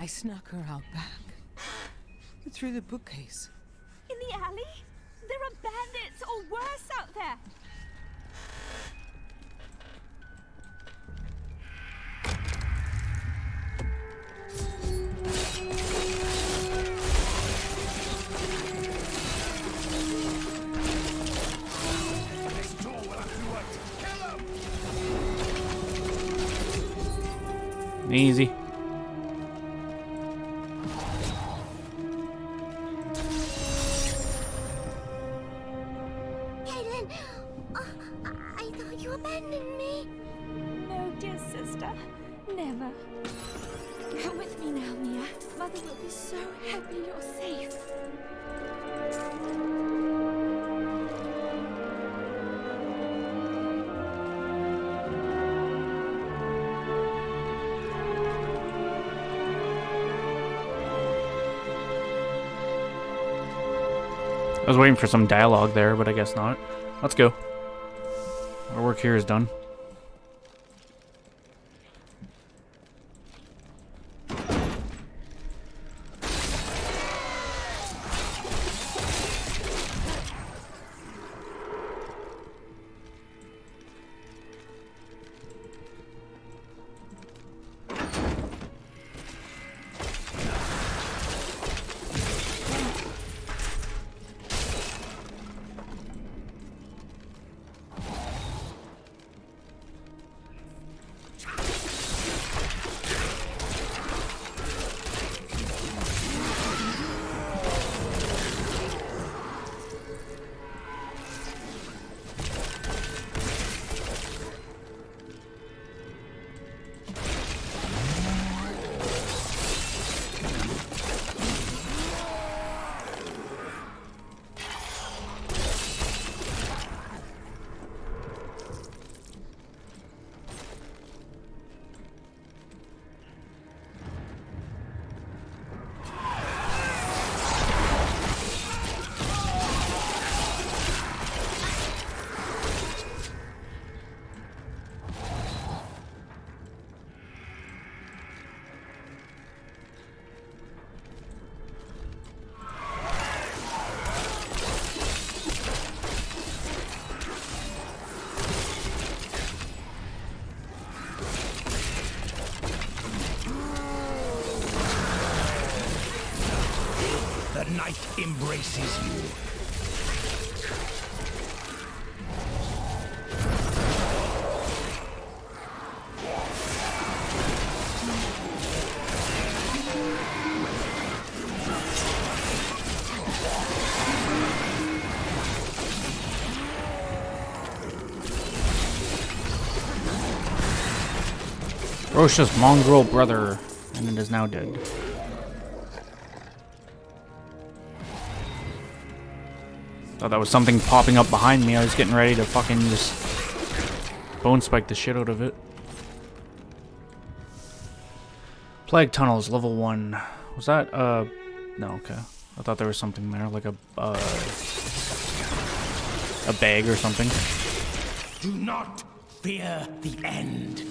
I snuck her out back. Through the bookcase. In the alley? There are bandits or worse out there. Easy. I thought you abandoned me. No, dear sister. Never. Come with me now, Mia. Mother will be so happy you're safe. I was waiting for some dialogue there, but I guess not. Let's go. Our work here is done. The night embraces you. Rosha's mongrel brother, and it is now dead. Thought that was something popping up behind me. I was getting ready to fucking just bone spike the shit out of it. Plague tunnels, level 1. Was that, no, okay. I thought there was something there, like a bag or something. Do not fear the end.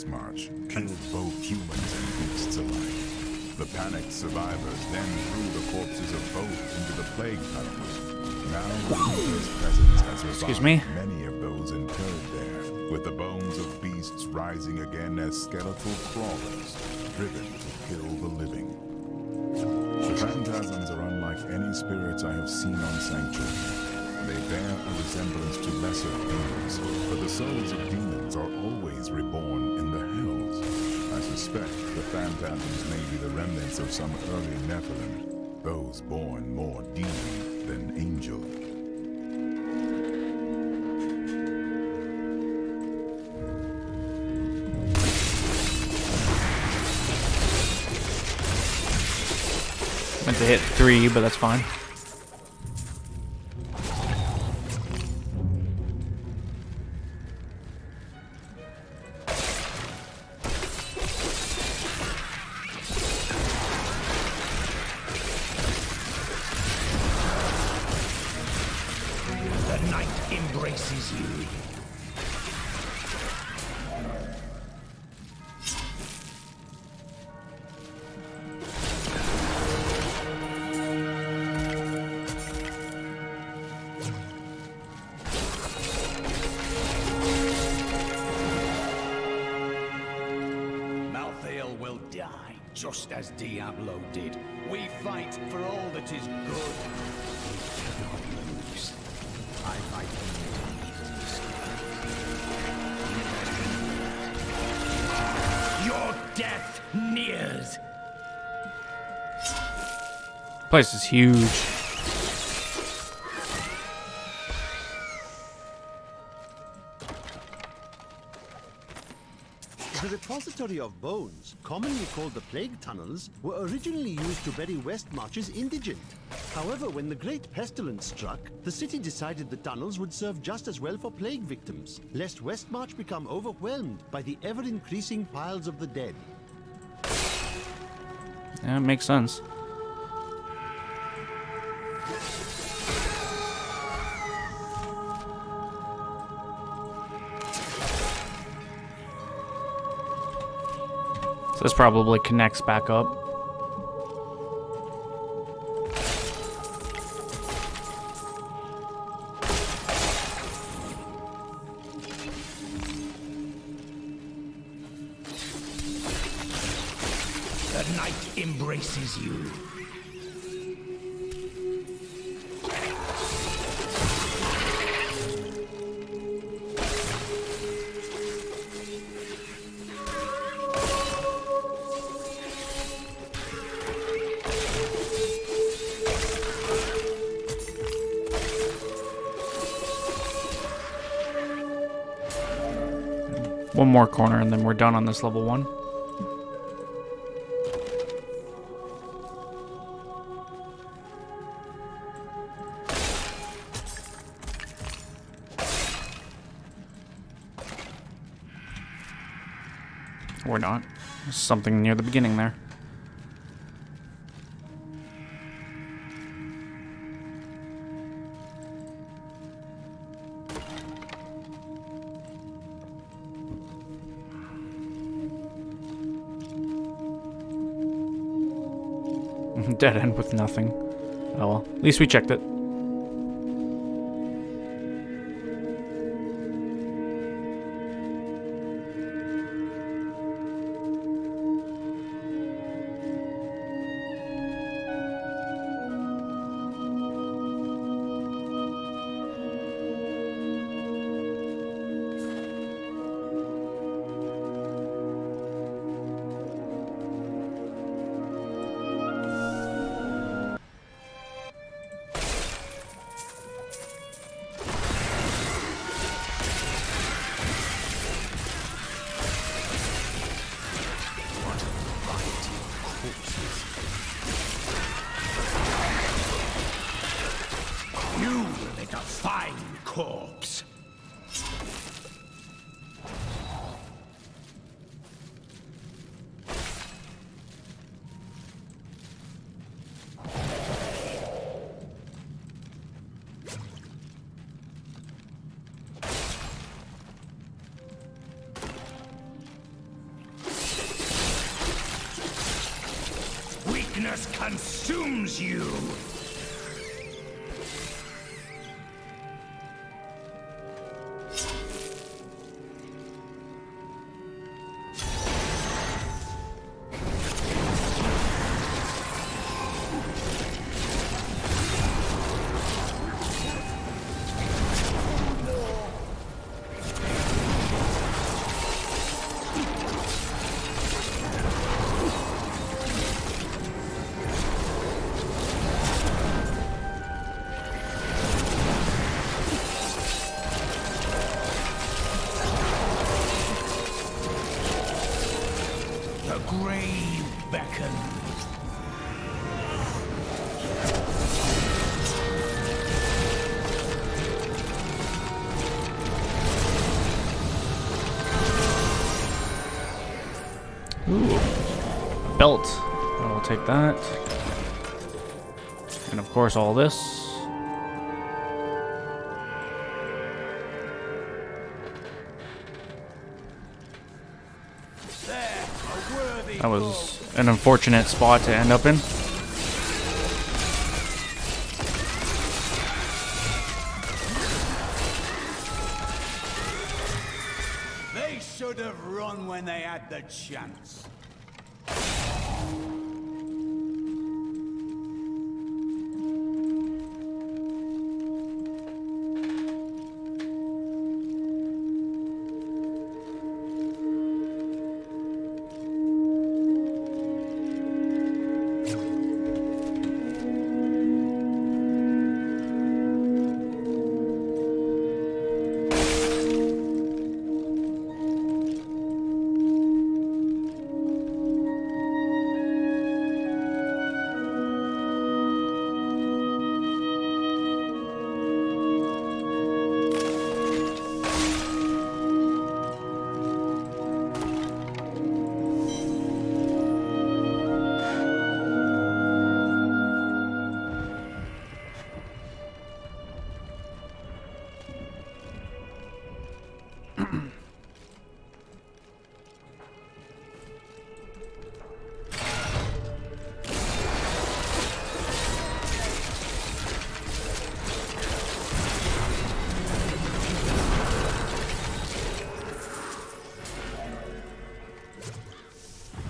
March killed both humans and beasts alike. The panicked survivors then threw the corpses of both into the plague tunnels. Now the Reaper's presence has revived many of those interred there, with the bones of beasts rising again as skeletal crawlers, driven to kill the living. The phantasms are unlike any spirits I have seen on Sanctuary. They bear a resemblance to lesser demons, but the souls of demons are always reborn in the hells. I suspect the phantasms may be the remnants of some early Nephilim, those born more demon than angel. Meant to hit 3, but that's fine. you. Malthael will die, just as Diablo did. We fight for all that is good. God moves. I fight for your death nears. Place is huge. The repository of bones, commonly called the Plague Tunnels, were originally used to bury Westmarch's indigent. However, when the Great Pestilence struck, the city decided the tunnels would serve just as well for plague victims, lest Westmarch become overwhelmed by the ever-increasing piles of the dead. Yeah, it makes sense. So this probably connects back up. The night embraces you. One more corner and then we're done on this level 1. Or not. There's something near the beginning there. Dead end with nothing. Oh well, at least we checked it. You will make a fine corpse. Weakness consumes you. The grave beckons. Ooh, a belt. I'll take that. And of course all this. That was an unfortunate spot to end up in. They should have run when they had the chance.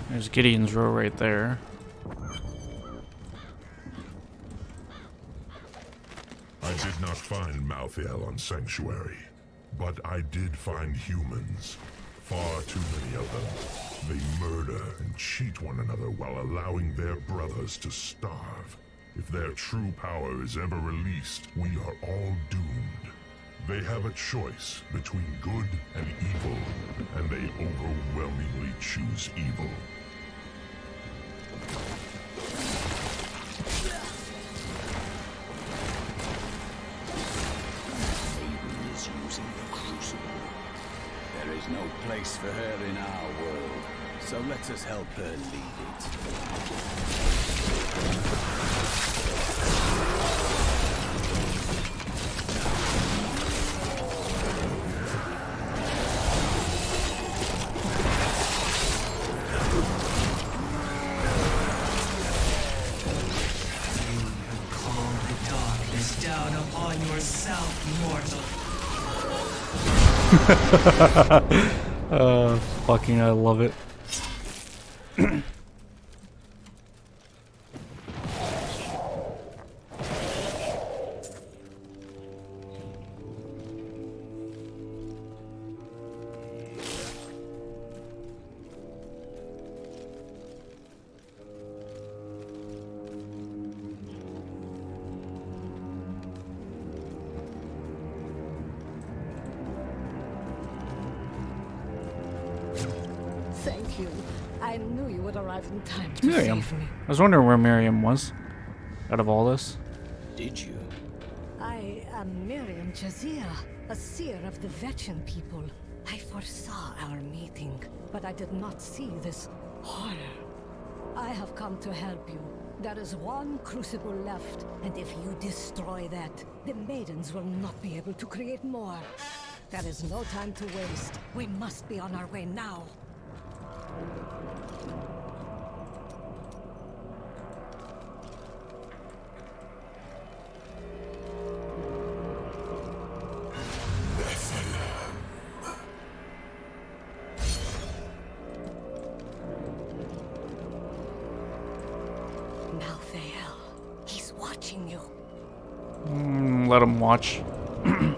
There's Gideon's row right there. I did not find Malthael on Sanctuary, but I did find humans. Far too many of them. They murder and cheat one another while allowing their brothers to starve. If their true power is ever released, we are all doomed. They have a choice between good and evil, and they overwhelmingly choose evil. Maiden is using the crucible. There is no place for her in our world, so let us help her lead it. Down upon yourself, mortal. Fucking, I love it. Thank you. I knew you would arrive in time to Miriam. save me. I was wondering where Miriam was out of all this. Did you? I am Miriam Jazia, a seer of the Vetchin people. I foresaw our meeting, but I did not see this horror. I have come to help you. There is one crucible left, and if you destroy that, the maidens will not be able to create more. There is no time to waste. We must be on our way now. Malthael, he's watching you. Let him watch. I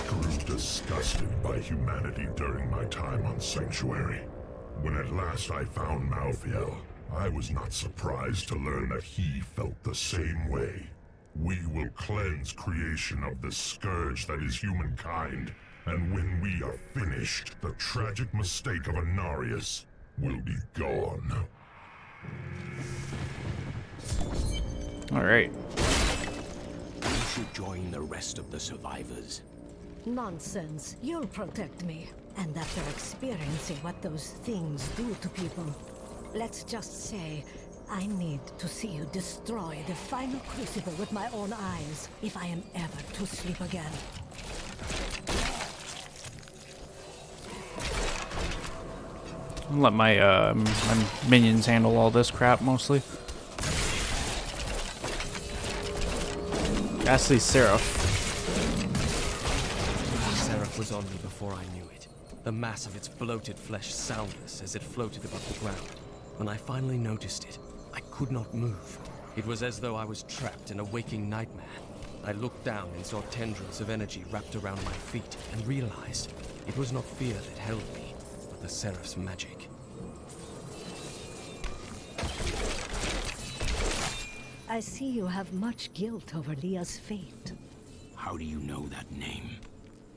grew disgusted by humanity during my time on Sanctuary. When at last I found Malthael, I was not surprised to learn that he felt the same way. We will cleanse creation of the scourge that is humankind, and when we are finished, the tragic mistake of Anarius will be gone. Alright. You should join the rest of the survivors. Nonsense. You'll protect me. And after experiencing what those things do to people, let's just say I need to see you destroy the final crucible with my own eyes if I am ever to sleep again. I'll let my my minions handle all this crap mostly. Ghastly Seraph. Seraph was on me before I knew it. The mass of its bloated flesh soundless as it floated above the ground. When I finally noticed it, I could not move. It was as though I was trapped in a waking nightmare. I looked down and saw tendrils of energy wrapped around my feet and realized it was not fear that held me, but the Seraph's magic. I see you have much guilt over Leah's fate. How do you know that name?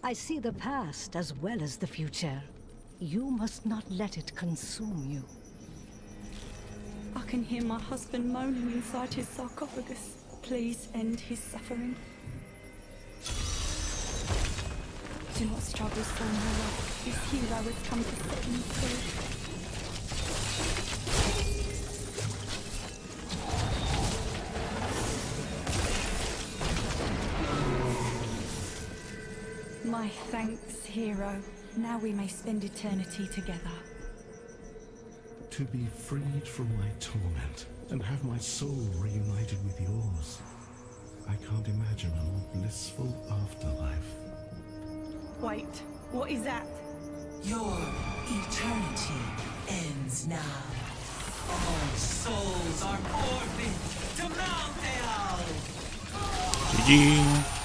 I see the past as well as the future. You must not let it consume you. I can hear my husband moaning inside his sarcophagus. Please end his suffering. Do not struggle so more. His hero has come to set me free. My thanks, hero. Now we may spend eternity together. To be freed from my torment and have my soul reunited with yours. I can't imagine a more blissful afterlife. Wait, what is that? Your eternity ends now. All souls are forfeit to Mount Eal. GG.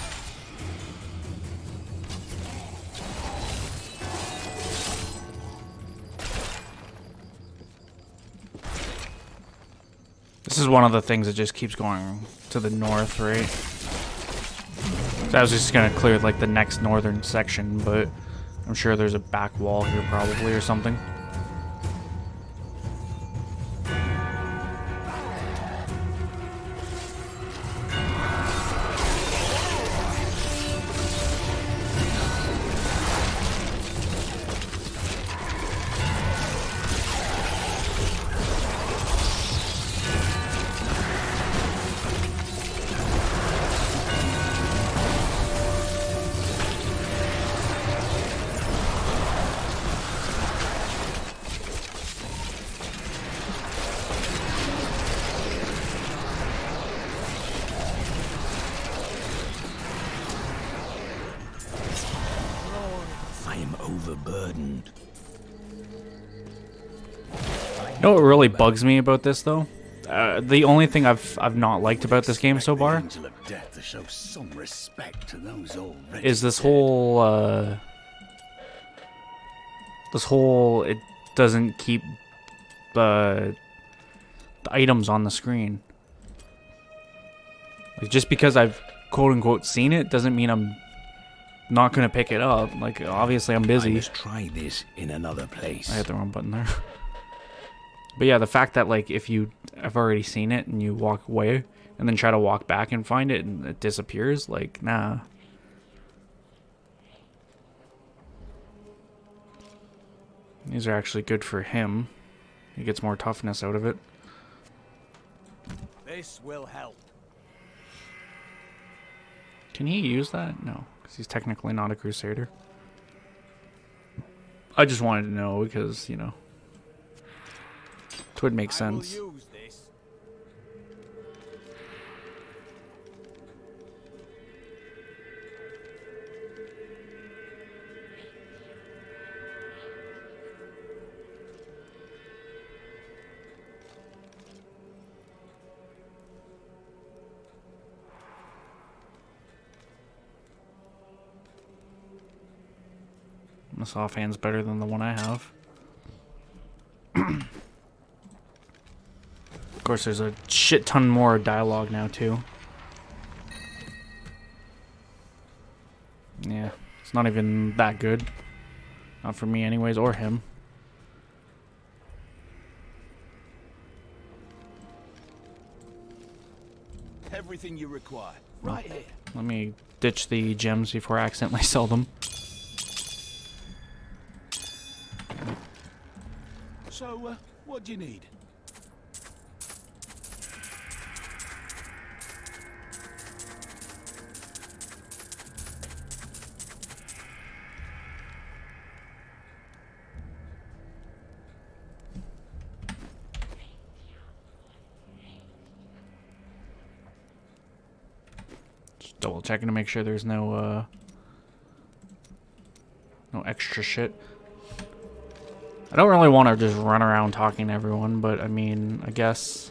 This is one of the things that just keeps going to the north, right? So I was just gonna clear like the next northern section, but I'm sure there's a back wall here probably or something. I am overburdened. You know what really bugs me about this though? The only thing I've not liked about this game so far Angel of death to show some respect to those already is this dead. whole it doesn't keep the items on the screen. Like just because I've quote unquote seen it doesn't mean I'm not gonna pick it up. Like obviously I'm I busy. must try this in another place. I hit the wrong button there. But yeah, the fact that like if you have already seen it and you walk away and then try to walk back and find it and it disappears, like nah. These are actually good for him. He gets more toughness out of it. This will help. Can he use that? No, because he's technically not a crusader. I just wanted to know because, you know, it would make sense. I will use this. This offhand's better than the one I have. Of course, there's a shit ton more dialogue now, too. Yeah, it's not even that good. Not for me anyways, or him. Everything you require, right here. Let me ditch the gems before I accidentally sell them. So, what do you need? double checking to make sure there's no extra shit. I don't really want to just run around talking to everyone, but I mean, I guess.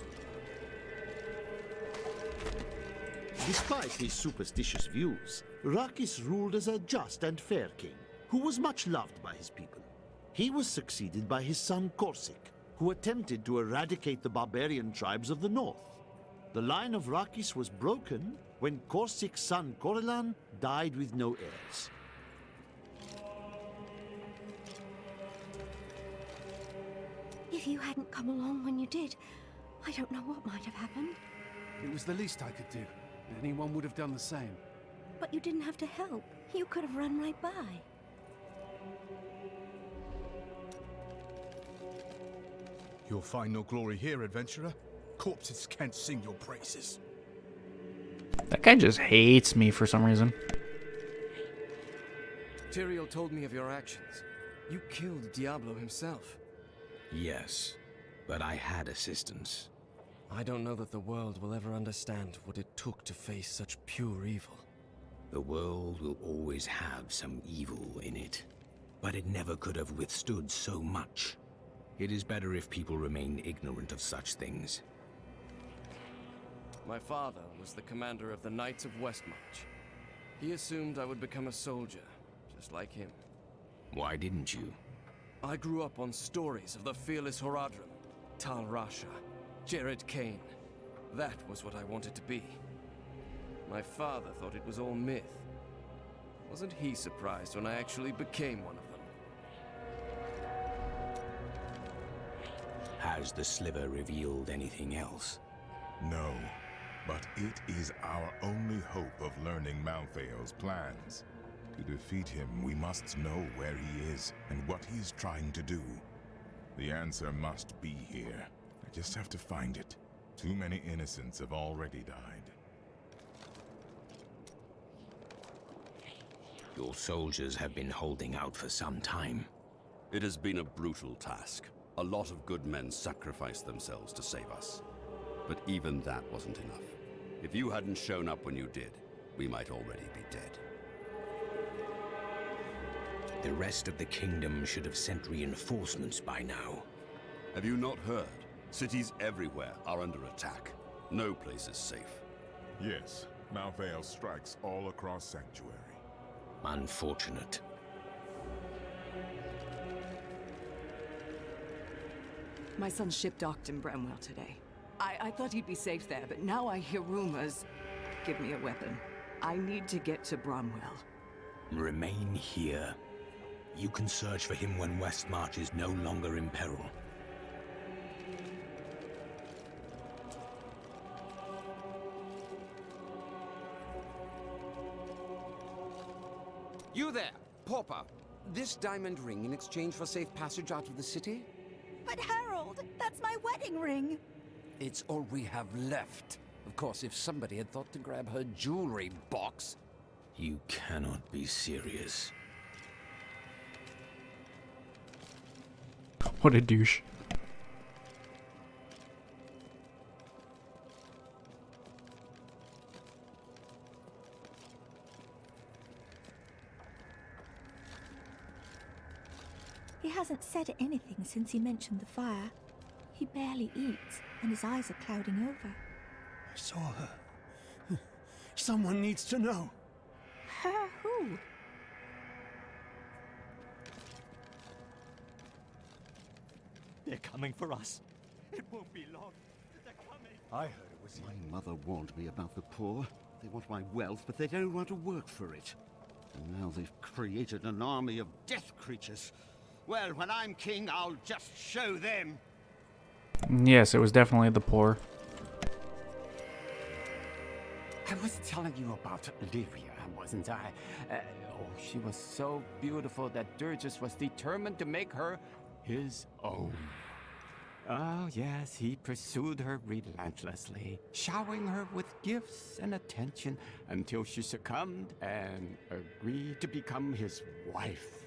Despite his superstitious views, Rakis ruled as a just and fair king, who was much loved by his people. He was succeeded by his son Corsic, who attempted to eradicate the barbarian tribes of the north. The line of Rakis was broken when Corsic's son Corellan died with no heirs. If you hadn't come along when you did, I don't know what might have happened. It was the least I could do. Anyone would have done the same. But you didn't have to help. You could have run right by. You'll find no glory here, adventurer. Corpses can't sing your praises. That guy just hates me for some reason. Tyrael told me of your actions. You killed Diablo himself. Yes, but I had assistance. I don't know that the world will ever understand what it took to face such pure evil. The world will always have some evil in it, but it never could have withstood so much. It is better if people remain ignorant of such things. My father was the commander of the Knights of Westmarch. He assumed I would become a soldier, just like him. Why didn't you? I grew up on stories of the fearless Horadrim, Tal Rasha, Jared Kane. That was what I wanted to be. My father thought it was all myth. Wasn't he surprised when I actually became one of them? Has the sliver revealed anything else? No, but it is our only hope of learning Malthael's plans. To defeat him, we must know where he is and what he is trying to do. The answer must be here. I just have to find it. Too many innocents have already died. Your soldiers have been holding out for some time. It has been a brutal task. A lot of good men sacrificed themselves to save us. But even that wasn't enough. If you hadn't shown up when you did, we might already be dead. The rest of the kingdom should have sent reinforcements by now. Have you not heard? Cities everywhere are under attack. No place is safe. Yes, Malthael strikes all across Sanctuary. Unfortunate. My son's ship docked in Bramwell today. I thought he'd be safe there, but now I hear rumors. Give me a weapon. I need to get to Bramwell. Remain here. You can search for him when Westmarch is no longer in peril. You there, pauper. This diamond ring in exchange for safe passage out of the city? But Harold, that's my wedding ring. It's all we have left. Of course, if somebody had thought to grab her jewelry box. You cannot be serious. What a douche. He hasn't said anything since he mentioned the fire. He barely eats, and his eyes are clouding over. I saw her. Someone needs to know. Her who? They're coming for us. It won't be long. They're coming. I heard it was my mother warned me about the poor. They want my wealth, but they don't want to work for it. And now they've created an army of death creatures. Well, when I'm king, I'll just show them. Yes, it was definitely the poor. I was telling you about Lyria, wasn't I? Oh, she was so beautiful that Durgis was determined to make her his own. Oh, yes, he pursued her relentlessly, showering her with gifts and attention until she succumbed and agreed to become his wife.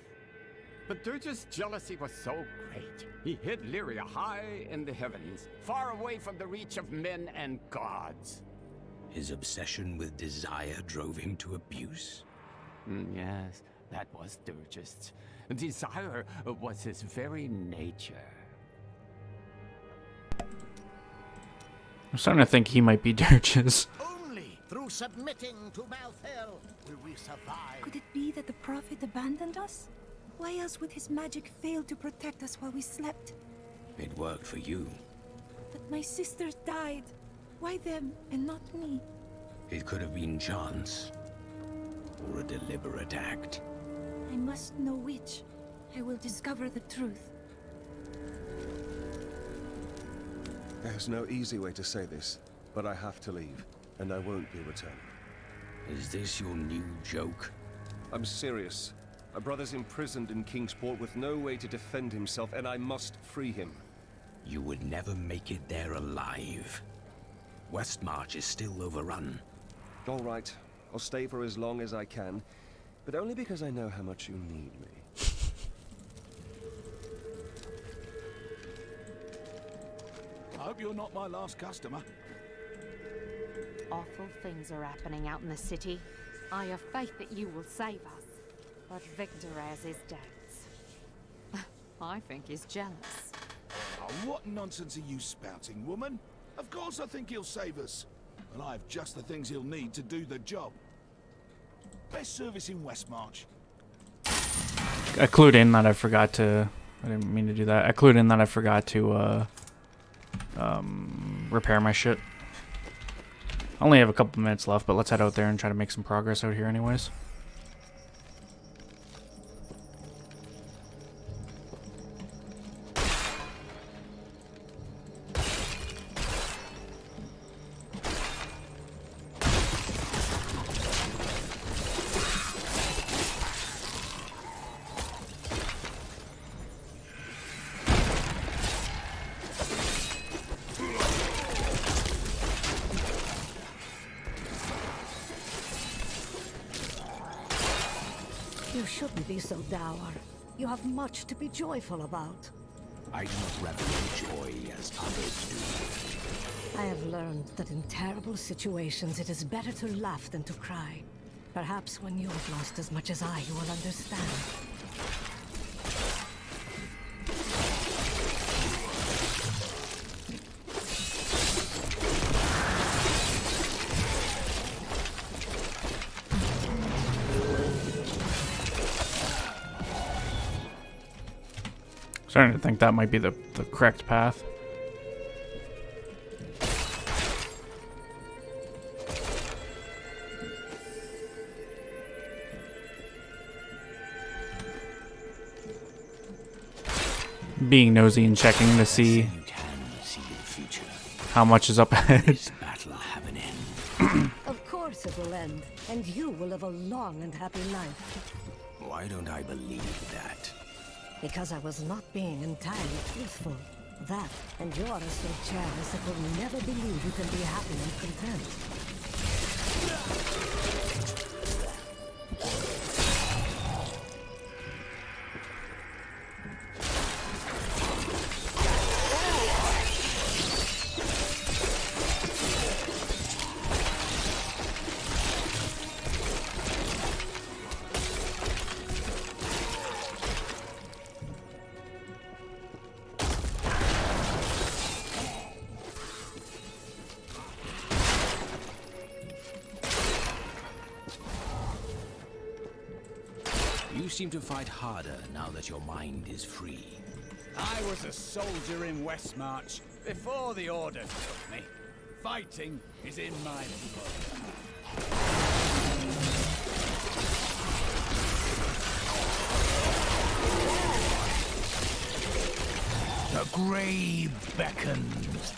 But Durgis' jealousy was so great, he hid Lyria high in the heavens, far away from the reach of men and gods. His obsession with desire drove him to abuse? Yes, that was Durgist's. Desire was his very nature. I'm starting to think he might be Dirge's. Only through submitting to Malthael will we survive. Could it be that the Prophet abandoned us? Why else would his magic fail to protect us while we slept? It worked for you. But my sisters died. Why them and not me? It could have been chance. Or a deliberate act. I must know which. I will discover the truth. There's no easy way to say this, but I have to leave, and I won't be returning. Is this your new joke? I'm serious. My brother's imprisoned in Kingsport with no way to defend himself, and I must free him. You would never make it there alive. Westmarch is still overrun. All right, I'll stay for as long as I can, but only because I know how much you need me. I hope you're not my last customer. Awful things are happening out in the city. I have faith that you will save us. But Victor has his doubts. I think he's jealous. Oh, what nonsense are you spouting, woman? Of course I think he'll save us. And I have just the things he'll need to do the job. Best service in Westmarch. I clued in that I forgot to... I didn't mean to do that. I clued in that I forgot to repair my shit. I only have a couple minutes left, but let's head out there and try to make some progress out here anyways. You shouldn't be so dour. You have much to be joyful about. I do not revel in joy as others do. I have learned that in terrible situations it is better to laugh than to cry. Perhaps when you have lost as much as I, you will understand. Starting to think that might be the correct path. Being nosy and checking to see how much is up ahead. Of course it will end, and you will live a long and happy life. Why don't I believe that? Because I was not being entirely truthful. That, and you are so jealous that will never believe you can be happy and content. You seem to fight harder now that your mind is free. I was a soldier in Westmarch before the Order took me. Fighting is in my blood. The grave beckons.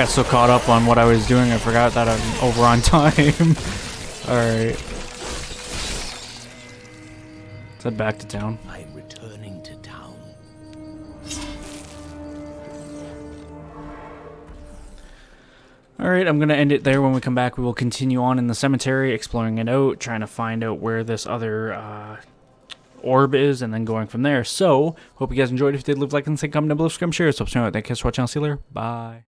got so caught up on what I was doing, I forgot that I'm over on time. Alright. Let's head back to town. I'm returning to town. Alright, I'm going to end it there. When we come back, we will continue on in the cemetery, exploring it out, trying to find out where this other orb is, and then going from there. So, hope you guys enjoyed. If you did, leave a like and say comment down below, subscribe, share. So, thank you for watching. I'll see you later. Bye.